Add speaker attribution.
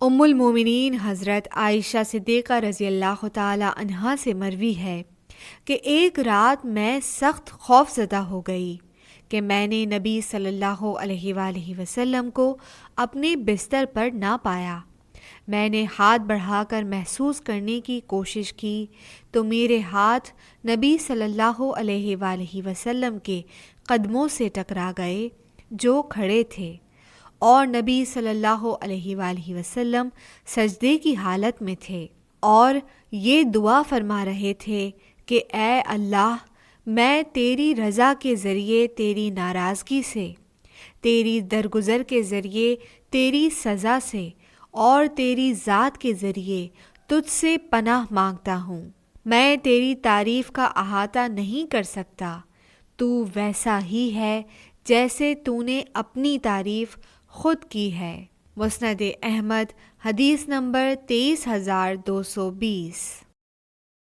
Speaker 1: ام المومنین حضرت عائشہ صدیقہ رضی اللہ تعالی عنہا سے مروی ہے کہ ایک رات میں سخت خوف زدہ ہو گئی کہ میں نے نبی صلی اللہ علیہ وآلہ وسلم کو اپنے بستر پر نہ پایا۔ میں نے ہاتھ بڑھا کر محسوس کرنے کی کوشش کی تو میرے ہاتھ نبی صلی اللہ علیہ وآلہ وسلم کے قدموں سے ٹکرا گئے جو کھڑے تھے، اور نبی صلی اللہ علیہ وآلہ وسلم سجدے کی حالت میں تھے اور یہ دعا فرما رہے تھے کہ اے اللہ، میں تیری رضا کے ذریعے تیری ناراضگی سے، تیری درگزر کے ذریعے تیری سزا سے اور تیری ذات کے ذریعے تجھ سے پناہ مانگتا ہوں۔ میں تیری تعریف کا احاطہ نہیں کر سکتا، تو ویسا ہی ہے جیسے تو نے اپنی تعریف خود کی ہے۔ مسند احمد حدیث نمبر 23220۔